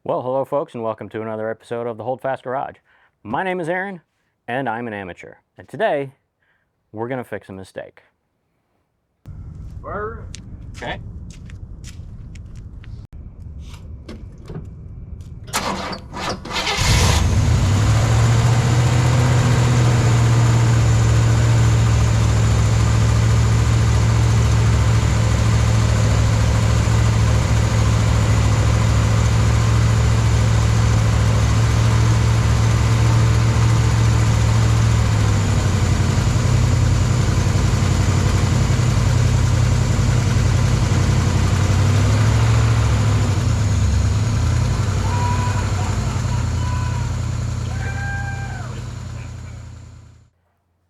Well, hello folks, and welcome to another episode of the Hold Fast Garage. My name is Aaron, and I'm an amateur. And today, we're gonna fix a mistake. Okay.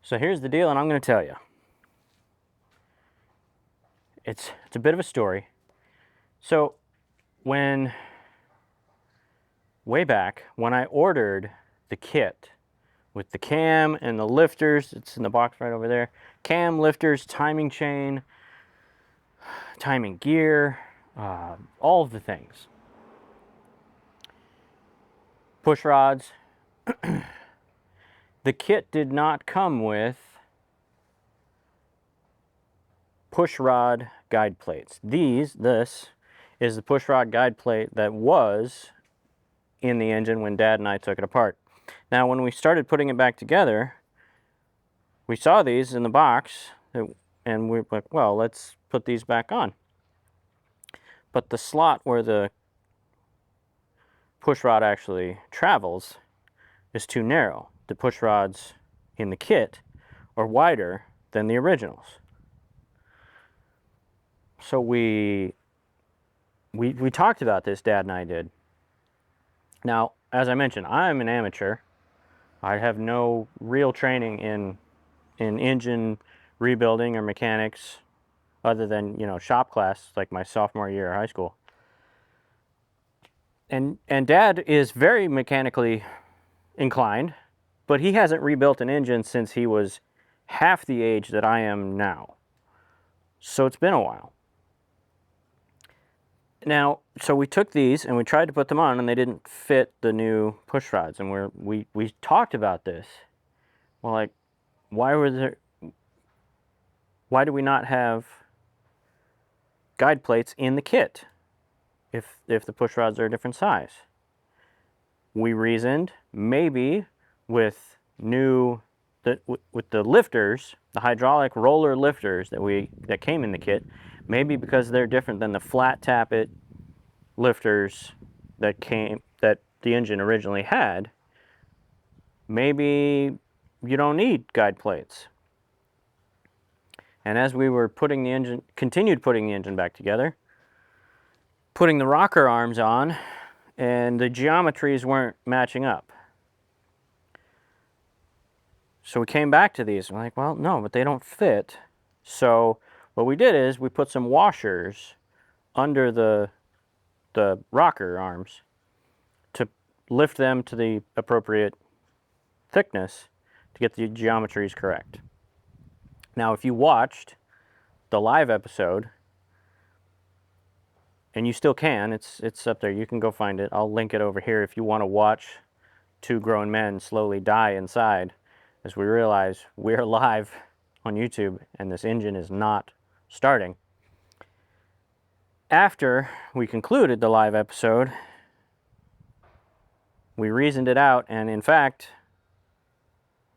So here's the deal, and I'm gonna tell you. It's a bit of a story. So way back when I ordered the kit with the cam and the lifters, it's in the box right over there. Cam, lifters, timing chain, timing gear, all of the things. Push rods. The kit did not come with push rod guide plates. This is the push rod guide plate that was in the engine when Dad and I took it apart. Now, when we started putting it back together, we saw these in the box, and we were like, well, let's put these back on. But the slot where the push rod actually travels is too narrow. The push rods in the kit are wider than the originals. So we talked about this, Dad and I did. Now, as I mentioned, I'm an amateur. I have no real training in engine rebuilding or mechanics other than, shop class like my sophomore year of high school. And Dad is very mechanically inclined, but he hasn't rebuilt an engine since he was half the age that I am now. So it's been a while. Now, so we took these and we tried to put them on, and they didn't fit the new push rods. And we talked about this. Well, like, why do we not have guide plates in the kit if the push rods are a different size? We reasoned maybe with with the lifters, the hydraulic roller lifters that came in the kit, maybe because they're different than the flat tappet lifters that the engine originally had, maybe you don't need guide plates. And as we were continued putting the engine back together, putting the rocker arms on, and the geometries weren't matching up. So we came back to these. We're like, well, no, but they don't fit. So what we did is we put some washers under the rocker arms to lift them to the appropriate thickness to get the geometries correct. Now, if you watched the live episode, and you still can, it's up there, you can go find it. I'll link it over here if you want to watch two grown men slowly die inside as we realize we're live on YouTube and this engine is not starting. After we concluded the live episode, we reasoned it out, and in fact,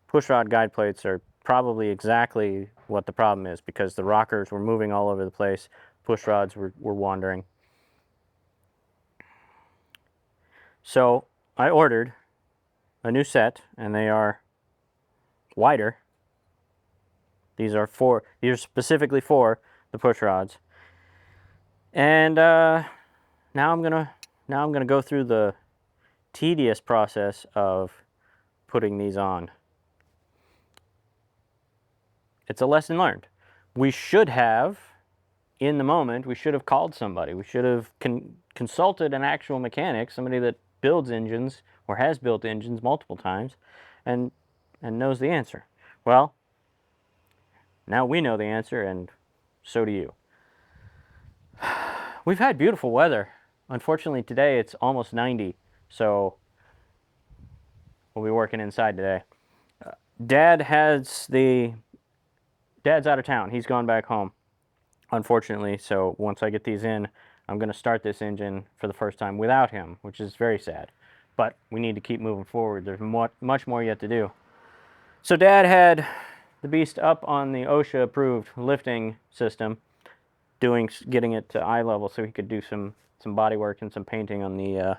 pushrod guide plates are probably exactly what the problem is, because the rockers were moving all over the place, pushrods were wandering. So I ordered a new set, and they are wider. These are specifically for the push rods. And now I'm gonna go through the tedious process of putting these on. It's a lesson learned. We should have, in the moment, we should have called somebody. We should have consulted an actual mechanic, somebody that builds engines or has built engines multiple times and knows the answer. Well, now we know the answer, and so do you. We've had beautiful weather unfortunately today it's almost 90, so we'll be working inside today. Dad's out of town. He's gone back home, unfortunately. So once I get these in, I'm going to start this engine for the first time without him, which is very sad. But we need to keep moving forward. There's much more yet to do. So Dad had the beast up on the OSHA approved lifting system, getting it to eye level so he could do some body work and some painting on the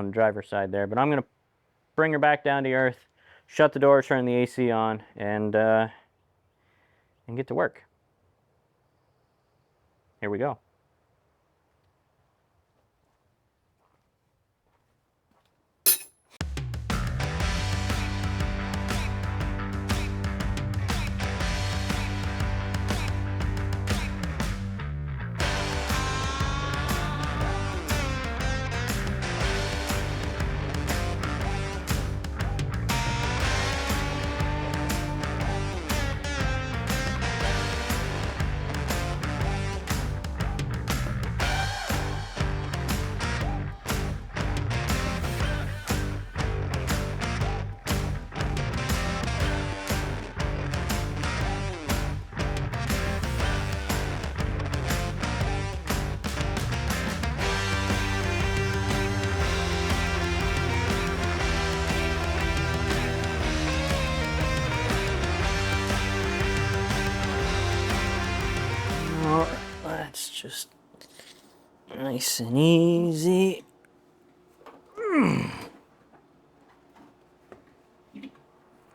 driver's side there. But I'm going to bring her back down to earth, shut the door, turn the AC on, and get to work. Here we go. That's just nice and easy.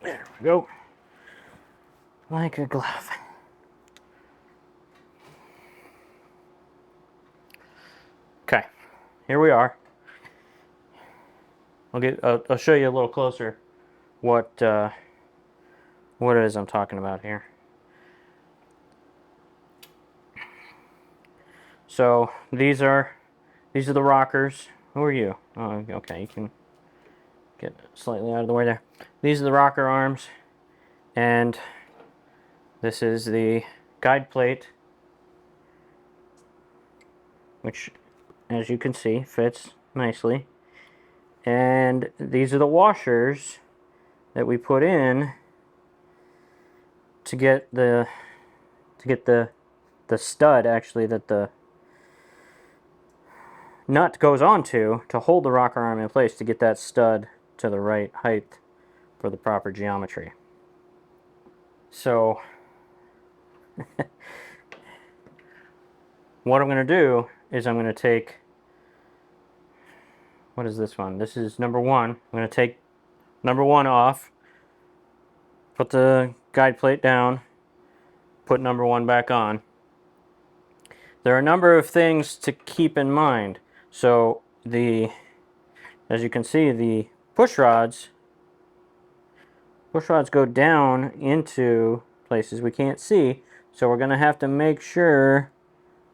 There we go. Like a glove. Okay, here we are. I'll show you a little closer what it is I'm talking about here. So these are the rockers. Who are you? Oh, okay, you can get slightly out of the way there. These are the rocker arms, and this is the guide plate, which, as you can see, fits nicely. And these are the washers that we put in to get the stud, actually, that the nut goes onto to hold the rocker arm in place, to get that stud to the right height for the proper geometry. So what I'm going to do is I'm going to take, what is this one? This is number 1. I'm going to take number 1 off, put the guide plate down, put number 1 back on. There are a number of things to keep in mind. So as you can see, the push rods go down into places we can't see. So we're going to have to make sure,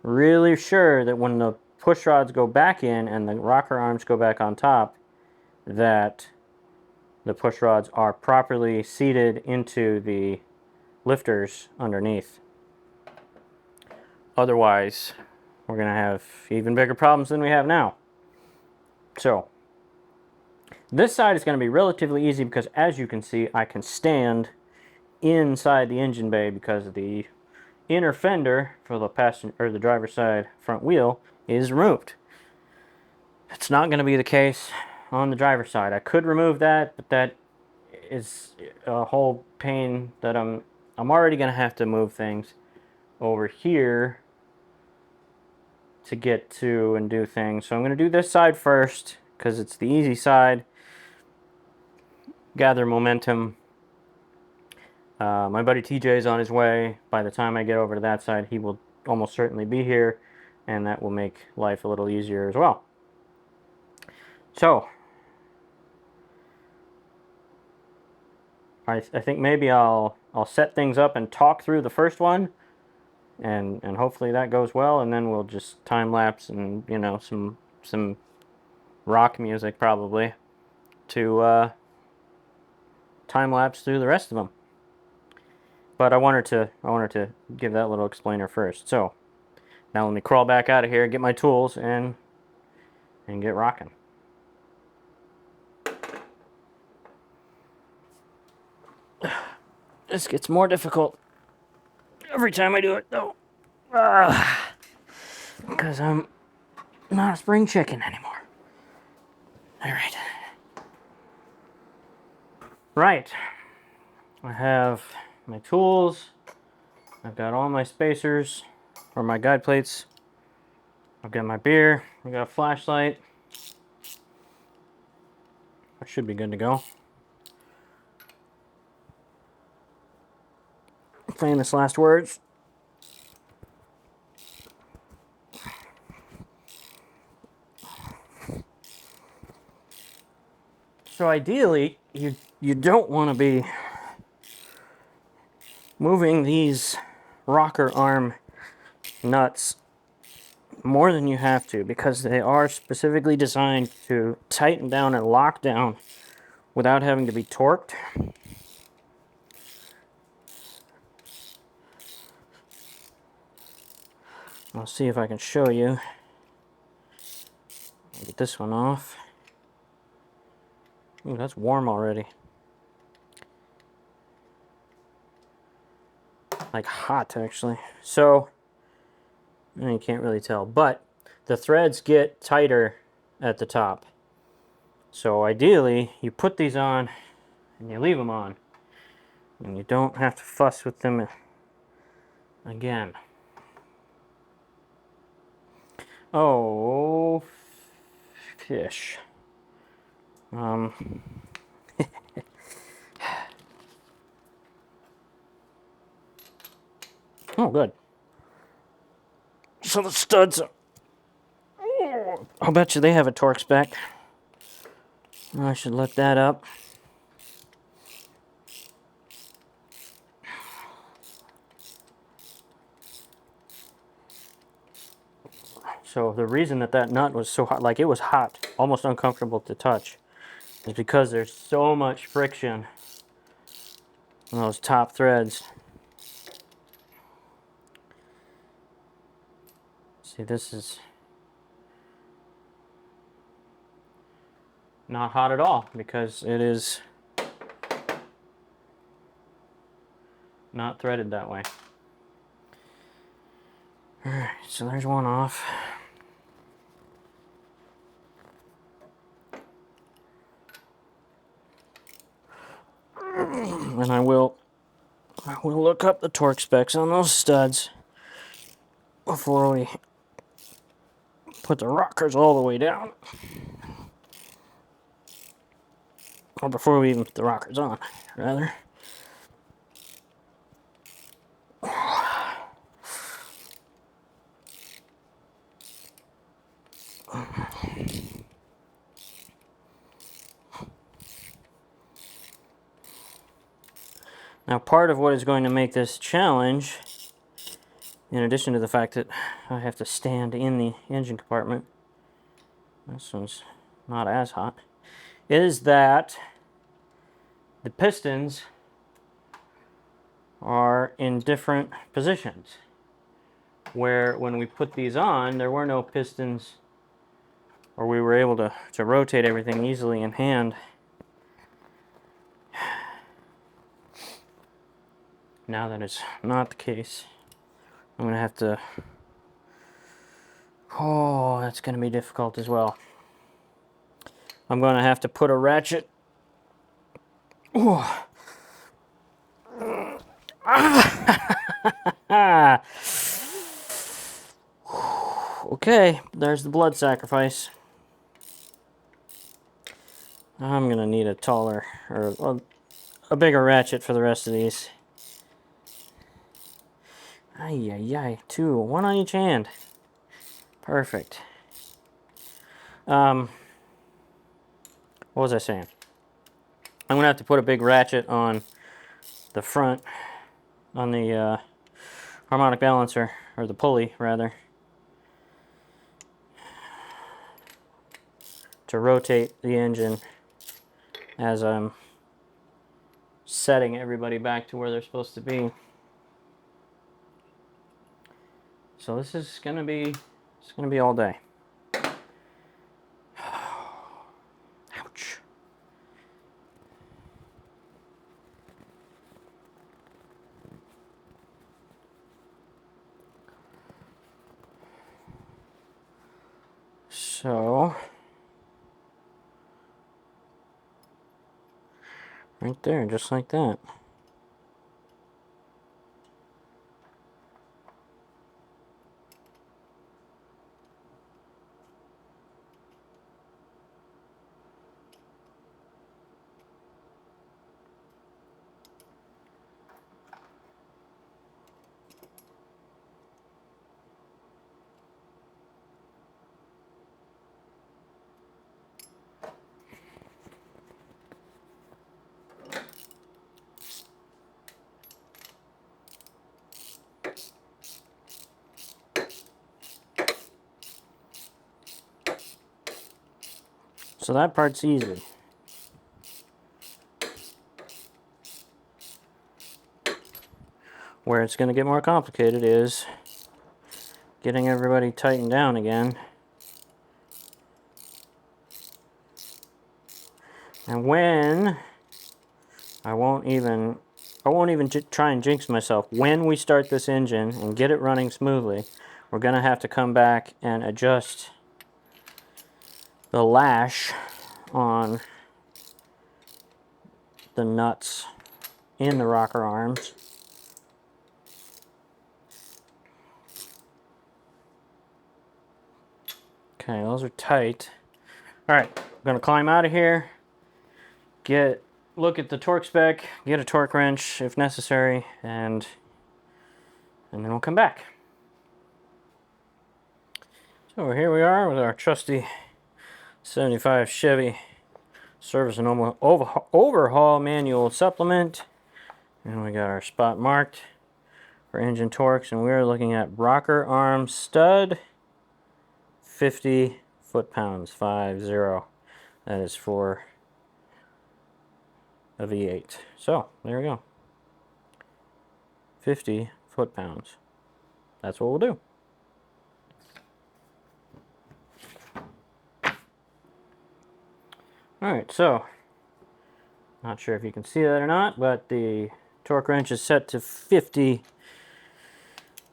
really sure, that when the push rods go back in and the rocker arms go back on top, that the push rods are properly seated into the lifters underneath. Otherwise, we're going to have even bigger problems than we have now. So this side is going to be relatively easy because, as you can see, I can stand inside the engine bay because the inner fender for the passenger or the driver's side front wheel is removed. It's not going to be the case on the driver's side. I could remove that, but that is a whole pain that I'm already going to have to move things over here to get to and do things. So I'm going to do this side first because it's the easy side. Gather momentum. My buddy TJ is on his way. By the time I get over to that side, he will almost certainly be here, and that will make life a little easier as well. So I think maybe I'll set things up and talk through the first one, and hopefully that goes well, and then we'll just time lapse and, you know, some rock music probably to time lapse through the rest of them. But I wanted to give that little explainer first. So now let me crawl back out of here, get my tools, and and get rocking. This gets more difficult every time I do it, though. Because I'm not a spring chicken anymore. All right. Right. I have my tools. I've got all my spacers, or my guide plates. I've got my beer. I've got a flashlight. I should be good to go. Famous last words. So ideally, you don't want to be moving these rocker arm nuts more than you have to, because they are specifically designed to tighten down and lock down without having to be torqued. I'll see if I can show you. Get this one off. Ooh, that's warm already. Like hot, actually. So, you can't really tell, but the threads get tighter at the top. So ideally, you put these on and you leave them on, and you don't have to fuss with them again. Oh, fish. Oh, good. So the studs, I'll bet you they have a Torx spec. I should look that up. So the reason that nut was so hot, like it was hot, almost uncomfortable to touch, is because there's so much friction on those top threads. See, this is not hot at all because it is not threaded that way. Alright, so there's one off. And I will look up the torque specs on those studs before we put the rockers all the way down. Or before we even put the rockers on, rather. Now, part of what is going to make this challenge, in addition to the fact that I have to stand in the engine compartment, this one's not as hot, is that the pistons are in different positions. Where when we put these on, there were no pistons, or we were able to rotate everything easily in hand. Now that it's not the case, I'm going to have to... Oh, that's going to be difficult as well. I'm going to have to put a ratchet... Oh. Okay, there's the blood sacrifice. I'm going to need a taller, or a bigger ratchet for the rest of these. Ay, ay, ay, two, one on each hand. Perfect. What was I saying? I'm gonna have to put a big ratchet on the front, on the harmonic balancer, or the pulley rather, to rotate the engine as I'm setting everybody back to where they're supposed to be. So this is gonna be all day. So, right there, just like that. So that part's easy. Where it's going to get more complicated is getting everybody tightened down again. And when I won't even try and jinx myself. When we start this engine and get it running smoothly, we're going to have to come back and adjust the lash on the nuts in the rocker arms. Okay, those are tight. All right, I'm going to climb out of here, look at the torque spec, get a torque wrench if necessary, and then we'll come back. So here we are with our trusty 75 Chevy service and overhaul manual supplement. And we got our spot marked for engine torques, and we're looking at rocker arm stud, 50 foot-pounds, 50. That is for a V8. So, there we go. 50 foot-pounds. That's what we'll do. Alright, so, not sure if you can see that or not, but the torque wrench is set to 50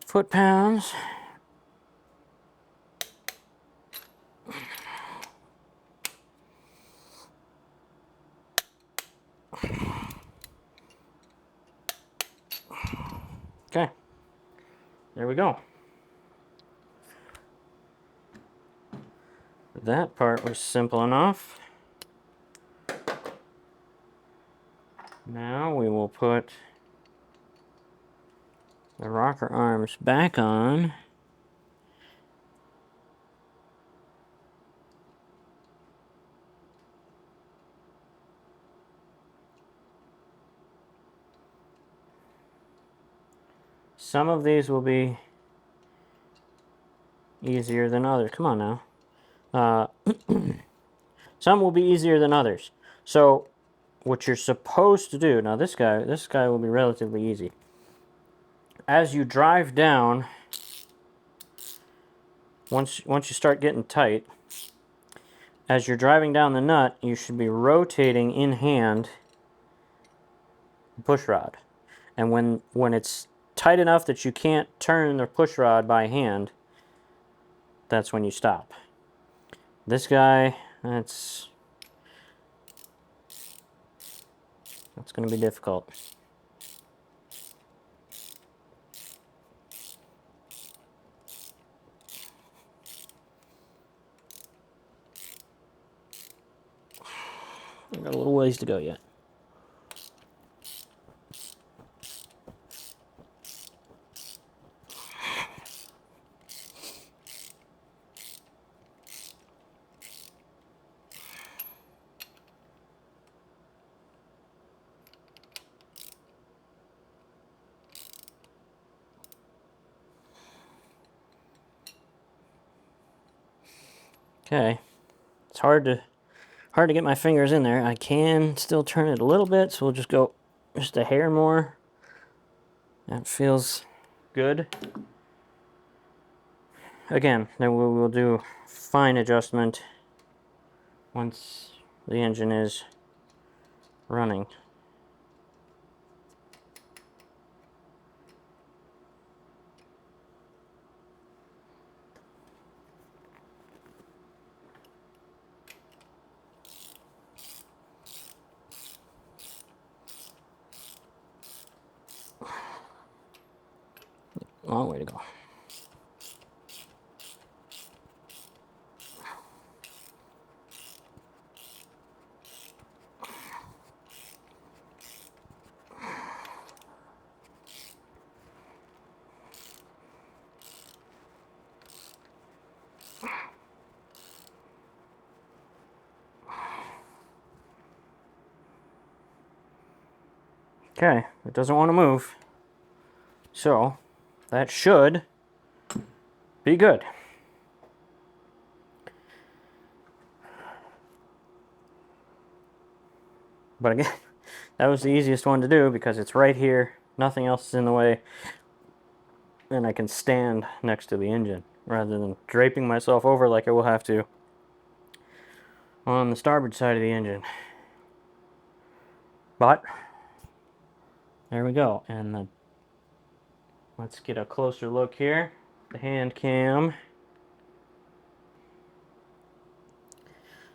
foot-pounds. Okay, there we go. That part was simple enough. Now we will put the rocker arms back on. Some of these will be easier than others. Come on now. Some will be easier than others. So what you're supposed to do, now this guy will be relatively easy. As you drive down, once you start getting tight, as you're driving down the nut, you should be rotating in hand the push rod. And when it's tight enough that you can't turn the push rod by hand, that's when you stop. This guy, that's going to be difficult. We've got a little ways to go yet. Okay, it's hard to get my fingers in there. I can still turn it a little bit, so we'll just go just a hair more. That feels good. Again, then we will do fine adjustment once the engine is running. long way to go. Okay, it doesn't want to move. So that should be good. But again, that was the easiest one to do because it's right here. Nothing else is in the way. And I can stand next to the engine rather than draping myself over like I will have to on the starboard side of the engine. But there we go. And let's get a closer look here. The hand cam.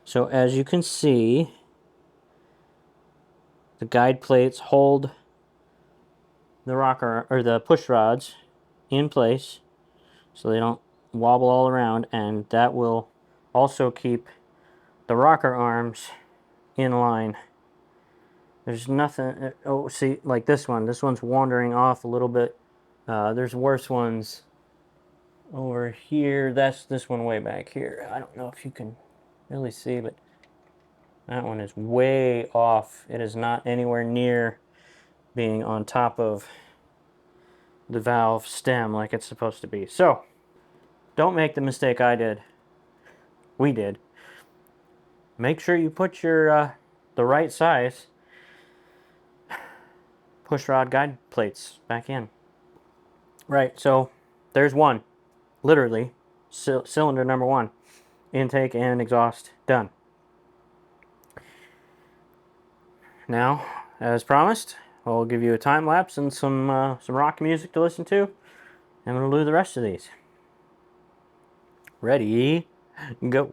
So as you can see, the guide plates hold the rocker or the push rods in place so they don't wobble all around, and that will also keep the rocker arms in line. There's nothing, oh, see, like this one's wandering off a little bit. There's worse ones over here. That's this one way back here. I don't know if you can really see, but that one is way off. It is not anywhere near being on top of the valve stem like it's supposed to be. So don't make the mistake I did. We did. Make sure you put your the right size push rod guide plates back in. Right, so there's one, literally, cylinder number one, intake and exhaust done. Now, as promised, I'll give you a time lapse and some rock music to listen to, and we'll do the rest of these. Ready, go.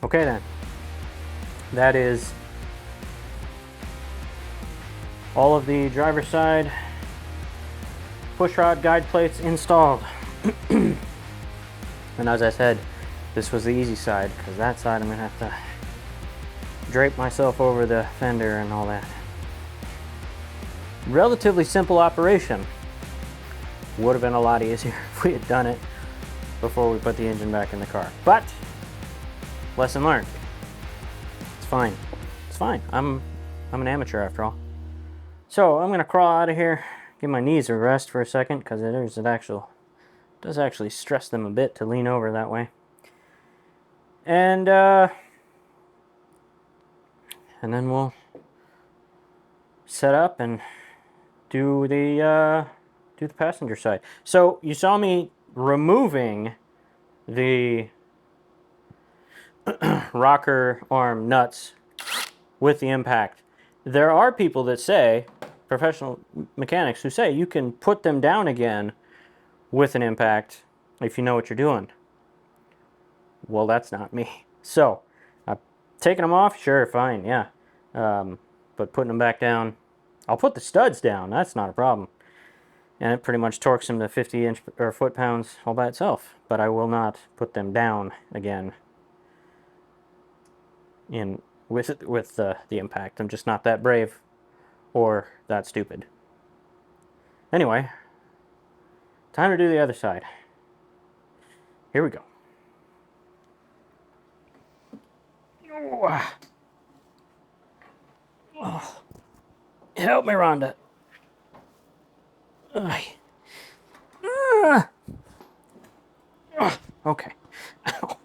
Okay then, that is all of the driver's side push pushrod guide plates installed. And as I said, this was the easy side, because that side I'm gonna have to drape myself over the fender and all that. Relatively simple operation. Would have been a lot easier if we had done it before we put the engine back in the car. But lesson learned. It's fine. It's fine. I'm an amateur after all. So I'm gonna crawl out of here, give my knees a rest for a second, because does actually stress them a bit to lean over that way. And then we'll set up and do the passenger side. So you saw me removing the rocker arm nuts with the impact. There are people that say, professional mechanics who say, you can put them down again with an impact if you know what you're doing. Well, that's not me. So I've taken them off, sure, fine, yeah. But putting them back down, I'll put the studs down, that's not a problem. And it pretty much torques them to 50 inch or foot-pounds all by itself. But I will not put them down again with the impact. I'm just not that brave or that stupid. Anyway, time to do the other side. Here we go. Oh. Help me, Rhonda. Okay. Ow.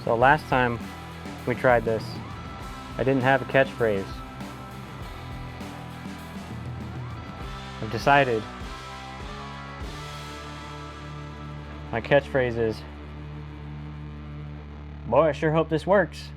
So last time we tried this, I didn't have a catchphrase. I've decided my catchphrase is, boy, I sure hope this works.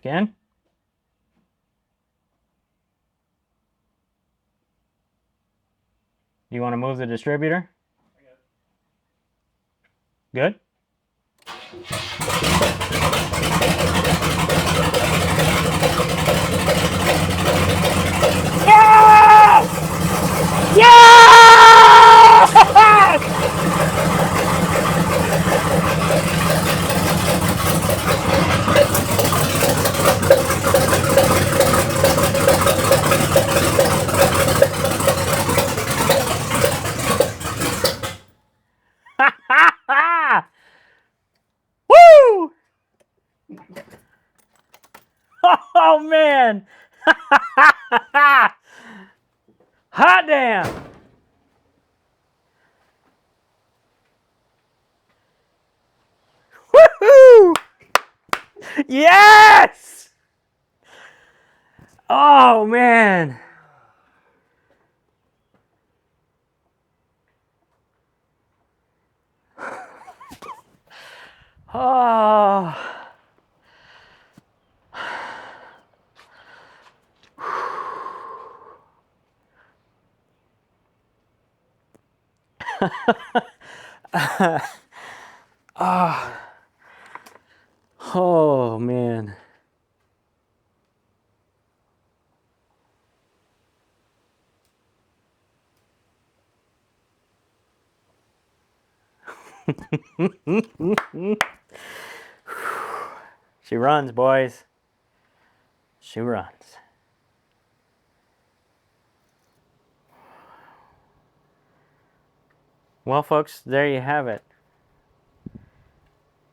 Again? You want to move the distributor? Good? Yes! Woo! Oh man! Hot damn! Woohoo! Yes! Oh man! Oh. Oh man. She runs, boys. She runs. Well, folks, there you have it.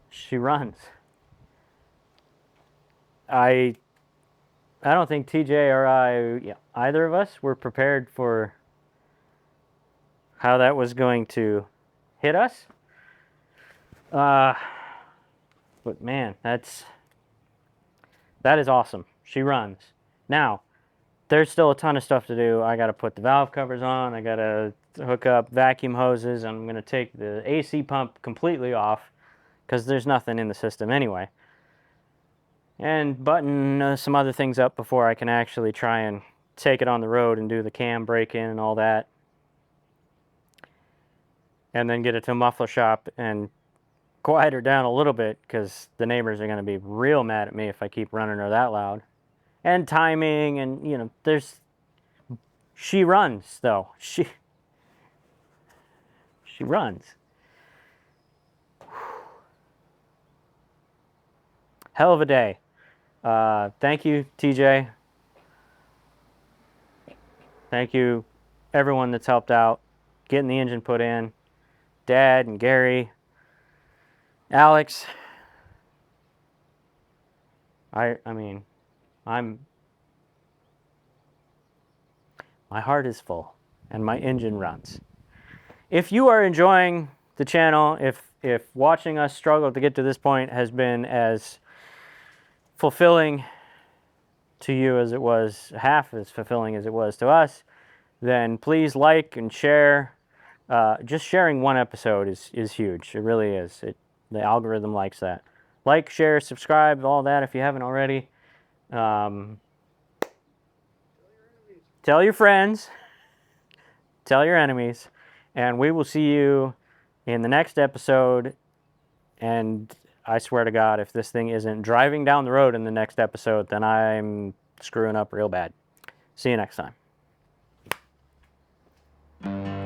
She runs. I don't think TJ or I, either of us, were prepared for how that was going to hit us. But man, that is awesome. She runs. Now, there's still a ton of stuff to do. I got to put the valve covers on. I got to hook up vacuum hoses. I'm going to take the AC pump completely off because there's nothing in the system anyway. And button some other things up before I can actually try and take it on the road and do the cam break-in and all that. And then get it to a muffler shop and quiet her down a little bit because the neighbors are going to be real mad at me if I keep running her that loud. And timing and, you know, she runs though. She runs. Hell of a day. Thank you, TJ. Thank you, everyone that's helped out getting the engine put in. Dad and Gary, Alex. I mean, my heart is full and my engine runs. If you are enjoying the channel, if watching us struggle to get to this point has been as fulfilling to you as it was, half as fulfilling as it was to us, then please like and share. Just sharing one episode is huge. It really is. The algorithm likes that. Like, share, subscribe, all that if you haven't already. tell your friends, tell your enemies, and we will see you in the next episode. And I swear to God, if this thing isn't driving down the road in the next episode, then I'm screwing up real bad. See you next time.